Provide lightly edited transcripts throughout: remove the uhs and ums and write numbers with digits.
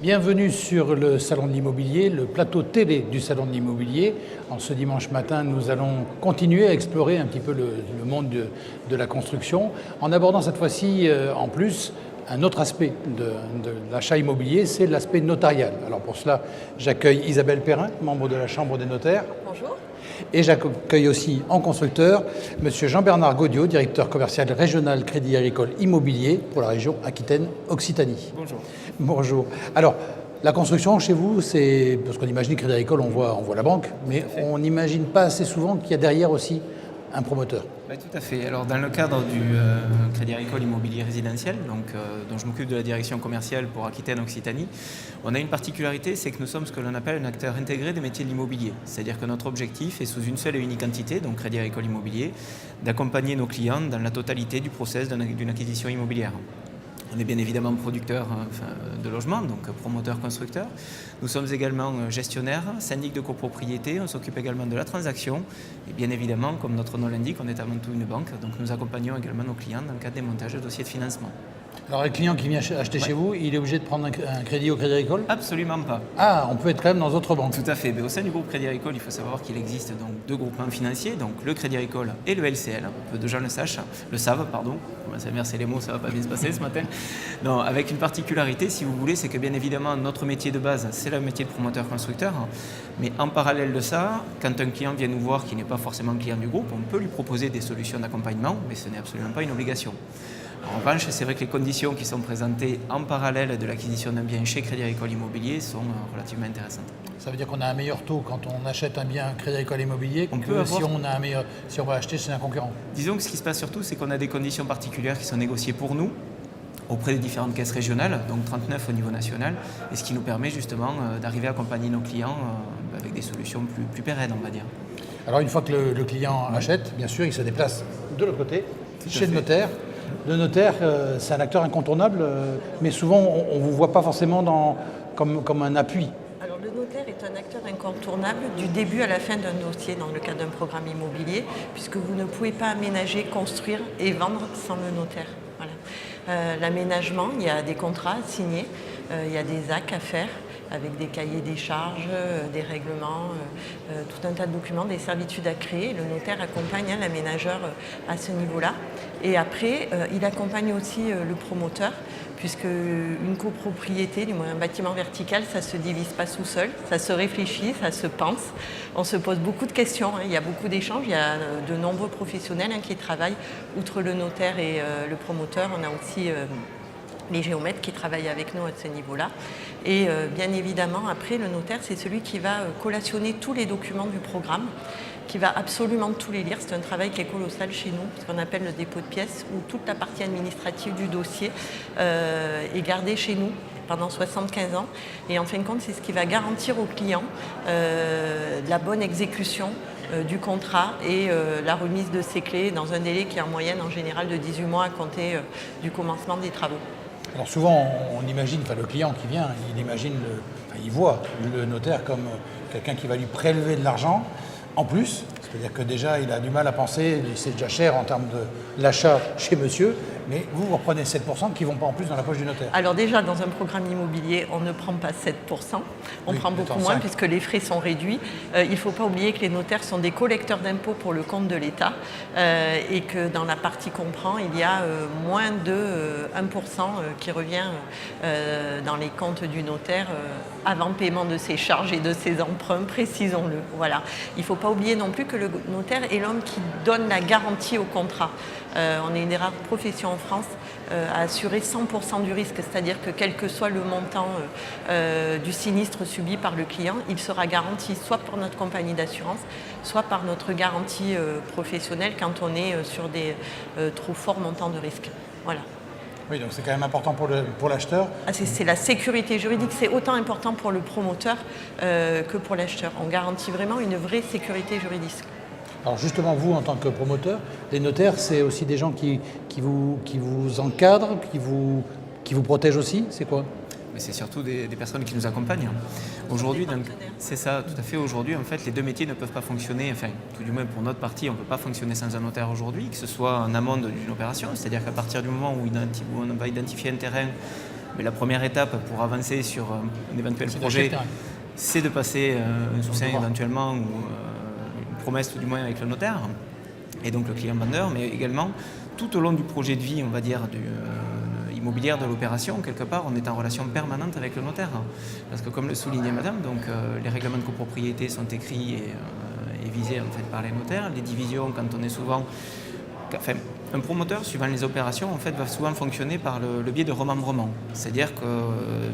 Bienvenue sur le Salon de l'Immobilier, le plateau télé du Salon de l'Immobilier. En ce dimanche matin, nous allons continuer à explorer un petit peu le monde de la construction, en abordant cette fois-ci, en plus, un autre aspect de l'achat immobilier, c'est l'aspect notarial. Alors pour cela, j'accueille Isabelle Perrin, membre de la Chambre des notaires. Bonjour. Et j'accueille aussi en constructeur M. Jean-Bernard Gaudiot, directeur commercial régional Crédit Agricole Immobilier pour la région Aquitaine-Occitanie. Bonjour. Bonjour. Alors, la construction chez vous, c'est parce qu'on imagine Crédit Agricole, on voit la banque, mais on n'imagine pas assez souvent qu'il y a derrière aussi un promoteur. Bah, tout à fait. Alors, dans le cadre du Crédit Agricole Immobilier Résidentiel, dont je m'occupe de la direction commerciale pour Aquitaine-Occitanie, on a une particularité, c'est que nous sommes ce que l'on appelle un acteur intégré des métiers de l'immobilier. C'est-à-dire que notre objectif est sous une seule et unique entité, donc Crédit Agricole Immobilier, d'accompagner nos clients dans la totalité du process d'une acquisition immobilière. On est bien évidemment producteur de logements, donc promoteur-constructeur. Nous sommes également gestionnaires, syndic de copropriété, on s'occupe également de la transaction. Et bien évidemment, comme notre nom l'indique, on est avant tout une banque, donc nous accompagnons également nos clients dans le cadre des montages de dossiers de financement. Alors, le client qui vient acheter chez vous, il est obligé de prendre un crédit au Crédit Agricole ? Absolument pas. Ah, on peut être quand même dans d'autres banques. Tout à fait. Mais au sein du groupe Crédit Agricole, il faut savoir qu'il existe donc deux groupements financiers, donc le Crédit Agricole et le LCL. Peu de gens le savent. On va s'inverser les mots, ça va pas bien se passer ce matin. Non, avec une particularité, si vous voulez, c'est que bien évidemment, notre métier de base, c'est le métier de promoteur-constructeur. Mais en parallèle de ça, quand un client vient nous voir qui n'est pas forcément client du groupe, on peut lui proposer des solutions d'accompagnement, mais ce n'est absolument pas une obligation. En revanche, c'est vrai que les conditions qui sont présentées en parallèle de l'acquisition d'un bien chez Crédit Agricole Immobilier sont relativement intéressantes. Ça veut dire qu'on a un meilleur taux quand on achète un bien Crédit Agricole Immobilier si on va acheter chez un concurrent. Disons que ce qui se passe surtout, c'est qu'on a des conditions particulières qui sont négociées pour nous auprès des différentes caisses régionales, donc 39 au niveau national, et ce qui nous permet justement d'arriver à accompagner nos clients avec des solutions plus pérennes, on va dire. Alors une fois que le client achète, bien sûr, il se déplace de l'autre côté, chez le notaire. Le notaire, c'est un acteur incontournable, mais souvent on ne vous voit pas forcément comme un appui. Alors le notaire est un acteur incontournable du début à la fin d'un dossier dans le cadre d'un programme immobilier, puisque vous ne pouvez pas aménager, construire et vendre sans le notaire. Voilà. L'aménagement, il y a des contrats à signer, il y a des actes à faire, avec des cahiers des charges, des règlements, tout un tas de documents, des servitudes à créer. Le notaire accompagne l'aménageur à ce niveau-là. Et après, il accompagne aussi le promoteur, puisque une copropriété, du moins un bâtiment vertical, ça ne se divise pas tout seul, ça se réfléchit, ça se pense. On se pose beaucoup de questions, il y a beaucoup d'échanges, il y a de nombreux professionnels qui travaillent, outre le notaire et le promoteur, on a aussi les géomètres qui travaillent avec nous à ce niveau-là. Et bien évidemment, après, le notaire, c'est celui qui va collationner tous les documents du programme, qui va absolument tous les lire. C'est un travail qui est colossal chez nous, ce qu'on appelle le dépôt de pièces, où toute la partie administrative du dossier est gardée chez nous pendant 75 ans. Et en fin de compte, c'est ce qui va garantir au client la bonne exécution du contrat et la remise de ses clés dans un délai qui est en moyenne, en général, de 18 mois à compter du commencement des travaux. Alors souvent, on imagine, le client qui vient, il voit le notaire comme quelqu'un qui va lui prélever de l'argent. En plus, c'est-à-dire que déjà, il a du mal à penser, c'est déjà cher en termes de l'achat chez monsieur, mais vous reprenez 7% qui ne vont pas en plus dans la poche du notaire. Alors déjà, dans un programme immobilier, on ne prend pas 7%, on prend beaucoup moins puisque les frais sont réduits. Il ne faut pas oublier que les notaires sont des collecteurs d'impôts pour le compte de l'État et que dans la partie qu'on prend, il y a moins de 1% qui revient dans les comptes du notaire avant paiement de ses charges et de ses emprunts, précisons-le. Voilà. Il ne faut pas oublier non plus que le notaire est l'homme qui donne la garantie au contrat. On est une des rares professions en France à assurer 100% du risque, c'est-à-dire que quel que soit le montant du sinistre subi par le client, il sera garanti soit par notre compagnie d'assurance, soit par notre garantie professionnelle quand on est sur des trop forts montants de risque. Voilà. Oui, donc c'est quand même important pour l'acheteur. C'est la sécurité juridique, c'est autant important pour le promoteur que pour l'acheteur. On garantit vraiment une vraie sécurité juridique. Alors justement, vous, en tant que promoteur, les notaires, c'est aussi des gens qui vous encadrent, qui vous protègent aussi, c'est quoi ? Mais c'est surtout des personnes qui nous accompagnent. Aujourd'hui, c'est ça, tout à fait. Aujourd'hui, en fait, les deux métiers ne peuvent pas fonctionner, enfin, tout du moins pour notre partie, on ne peut pas fonctionner sans un notaire aujourd'hui, que ce soit en amont d'une opération, c'est-à-dire qu'à partir du moment où on va identifier un terrain Mais la première étape pour avancer sur un éventuel projet, c'est de passer un soussain éventuellement ou une promesse tout du moins avec le notaire et donc le client vendeur, mais également tout au long du projet de vie, on va dire, immobilière de l'opération, quelque part, on est en relation permanente avec le notaire. Parce que comme le soulignait madame, donc, les règlements de copropriété sont écrits et visés en fait, par les notaires. Les divisions, quand on est souvent... Enfin, un promoteur, suivant les opérations, en fait, va souvent fonctionner par le biais de remembrement. C'est-à-dire que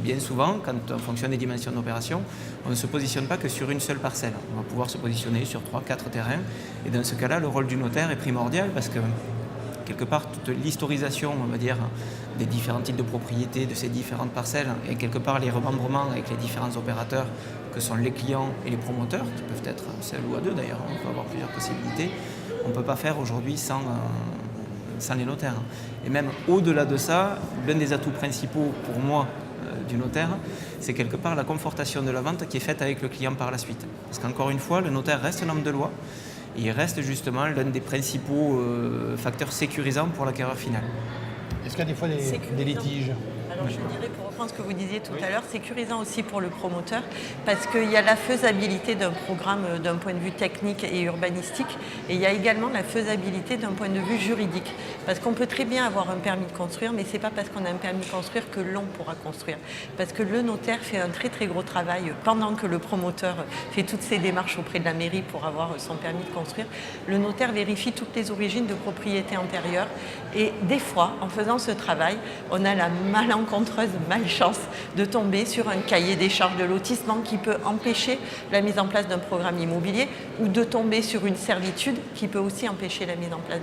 bien souvent, quand on fonctionne les dimensions d'opération, on ne se positionne pas que sur une seule parcelle. On va pouvoir se positionner sur 3-4 terrains. Et dans ce cas-là, le rôle du notaire est primordial parce que quelque part, toute l'historisation, on va dire, des différents types de propriétés, de ces différentes parcelles, et quelque part les remembrements avec les différents opérateurs que sont les clients et les promoteurs, qui peuvent être seuls ou à deux d'ailleurs, on peut avoir plusieurs possibilités, on ne peut pas faire aujourd'hui sans les notaires. Et même au-delà de ça, l'un des atouts principaux pour moi du notaire, c'est quelque part la confortation de la vente qui est faite avec le client par la suite. Parce qu'encore une fois, le notaire reste un homme de loi, il reste justement l'un des principaux facteurs sécurisants pour l'acquéreur final. Est-ce qu'il y a des fois des litiges? Alors je dirais, pour reprendre ce que vous disiez tout à l'heure, sécurisant aussi pour le promoteur, parce qu'il y a la faisabilité d'un programme d'un point de vue technique et urbanistique, et il y a également la faisabilité d'un point de vue juridique. Parce qu'on peut très bien avoir un permis de construire, mais ce n'est pas parce qu'on a un permis de construire que l'on pourra construire. Parce que le notaire fait un très très gros travail pendant que le promoteur fait toutes ses démarches auprès de la mairie pour avoir son permis de construire. Le notaire vérifie toutes les origines de propriété antérieure, et des fois, en faisant ce travail, on a la malencontreuse malchance de tomber sur un cahier des charges de lotissement qui peut empêcher la mise en place d'un programme immobilier, ou de tomber sur une servitude qui peut aussi empêcher la mise en place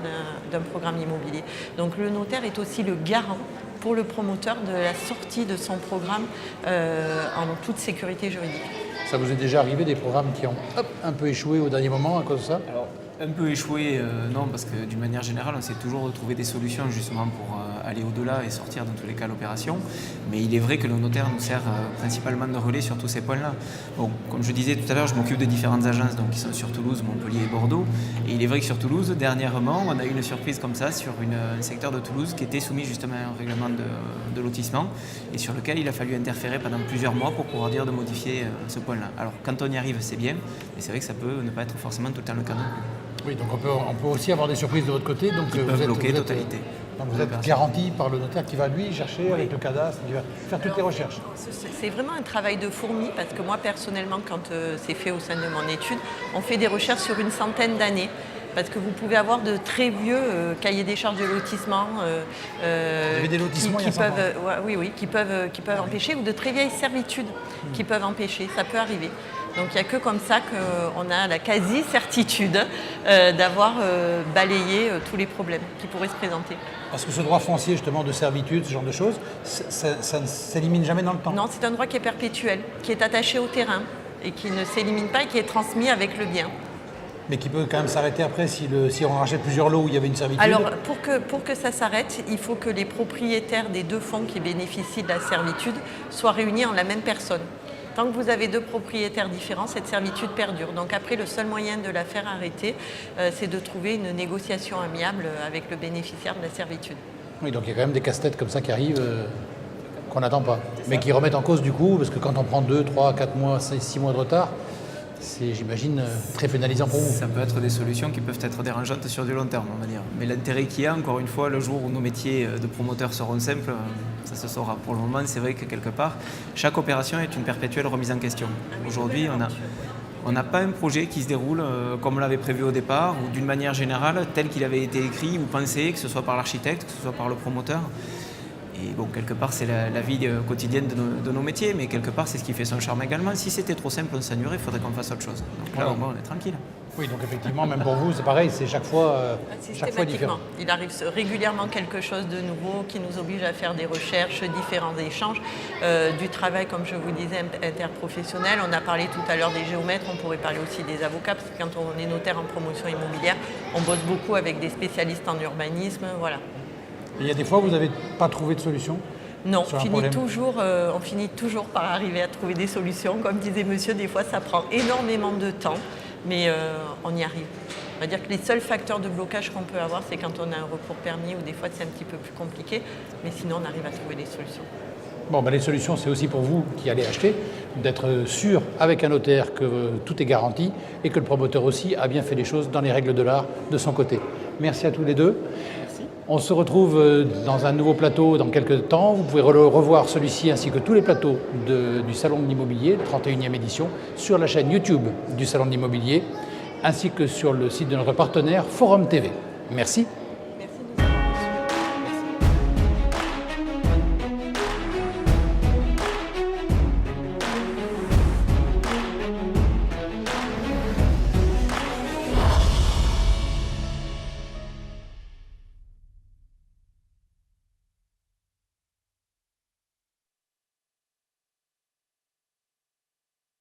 d'un programme immobilier. Donc le notaire est aussi le garant pour le promoteur de la sortie de son programme en toute sécurité juridique. Ça vous est déjà arrivé des programmes qui ont un peu échoué au dernier moment à cause de ça? Alors, un peu échoué, non, parce que d'une manière générale, on essaie toujours de trouver des solutions justement pour aller au-delà et sortir dans tous les cas l'opération. Mais il est vrai que le notaire nous sert principalement de relais sur tous ces points-là. Bon, comme je disais tout à l'heure, je m'occupe de différentes agences donc, qui sont sur Toulouse, Montpellier et Bordeaux. Et il est vrai que sur Toulouse, dernièrement, on a eu une surprise comme ça sur un secteur de Toulouse qui était soumis justement à un règlement de lotissement et sur lequel il a fallu interférer pendant plusieurs mois pour pouvoir dire de modifier ce point-là. Alors quand on y arrive, c'est bien, mais c'est vrai que ça peut ne pas être forcément tout le temps le cas non plus. Oui, donc on peut aussi avoir des surprises de votre côté. Donc Qui peuvent bloquer totalité. Donc vous êtes garanti par le notaire qui va lui chercher avec le cadastre, qui va faire toutes les recherches. C'est vraiment un travail de fourmi, parce que moi personnellement, quand c'est fait au sein de mon étude, on fait des recherches sur une centaine d'années. Parce que vous pouvez avoir de très vieux cahiers des charges de lotissement qui peuvent empêcher, ou de très vieilles servitudes qui peuvent empêcher. Ça peut arriver. Donc il n'y a que comme ça qu'on a la quasi-certitude d'avoir balayé tous les problèmes qui pourraient se présenter. Parce que ce droit foncier justement de servitude, ce genre de choses, ça ne s'élimine jamais dans le temps? Non, c'est un droit qui est perpétuel, qui est attaché au terrain et qui ne s'élimine pas et qui est transmis avec le bien. Mais qui peut quand même s'arrêter après si on rachète plusieurs lots où il y avait une servitude? Alors, pour que ça s'arrête, il faut que les propriétaires des deux fonds qui bénéficient de la servitude soient réunis en la même personne. Tant que vous avez deux propriétaires différents, cette servitude perdure. Donc après, le seul moyen de la faire arrêter, c'est de trouver une négociation amiable avec le bénéficiaire de la servitude. Oui, donc il y a quand même des casse-têtes comme ça qui arrivent qu'on n'attend pas, mais qui remettent en cause du coup, parce que quand on prend 2, 3, 4 mois, 6 mois de retard, c'est, j'imagine, très pénalisant pour vous. Ça peut être des solutions qui peuvent être dérangeantes sur du long terme, on va dire. Mais l'intérêt qu'il y a, encore une fois, le jour où nos métiers de promoteurs seront simples, ça se saura. Pour le moment, c'est vrai que quelque part, chaque opération est une perpétuelle remise en question. Aujourd'hui, on n'a pas un projet qui se déroule comme on l'avait prévu au départ, ou d'une manière générale, tel qu'il avait été écrit ou pensé, que ce soit par l'architecte, que ce soit par le promoteur. Et bon, quelque part, c'est la vie quotidienne de nos métiers, mais quelque part, c'est ce qui fait son charme également. Si c'était trop simple, on s'ennuierait, il faudrait qu'on fasse autre chose. Donc là, au moins, on est tranquille. Oui, donc effectivement, même pour vous, c'est pareil, c'est chaque fois différent. Il arrive régulièrement quelque chose de nouveau qui nous oblige à faire des recherches, différents échanges, du travail, comme je vous disais, interprofessionnel. On a parlé tout à l'heure des géomètres, on pourrait parler aussi des avocats, parce que quand on est notaire en promotion immobilière, on bosse beaucoup avec des spécialistes en urbanisme, voilà. Et il y a des fois où vous n'avez pas trouvé de solution? Non, on finit toujours par arriver à trouver des solutions. Comme disait monsieur, des fois ça prend énormément de temps, mais on y arrive. On va dire que les seuls facteurs de blocage qu'on peut avoir, c'est quand on a un recours permis, ou des fois c'est un petit peu plus compliqué, mais sinon on arrive à trouver des solutions. Bon, les solutions, c'est aussi pour vous qui allez acheter, d'être sûr avec un notaire que tout est garanti et que le promoteur aussi a bien fait les choses dans les règles de l'art de son côté. Merci à tous les deux. Merci. On se retrouve dans un nouveau plateau dans quelques temps. Vous pouvez revoir celui-ci ainsi que tous les plateaux du Salon de l'Immobilier, 31e édition, sur la chaîne YouTube du Salon de l'Immobilier, ainsi que sur le site de notre partenaire Forum TV. Merci.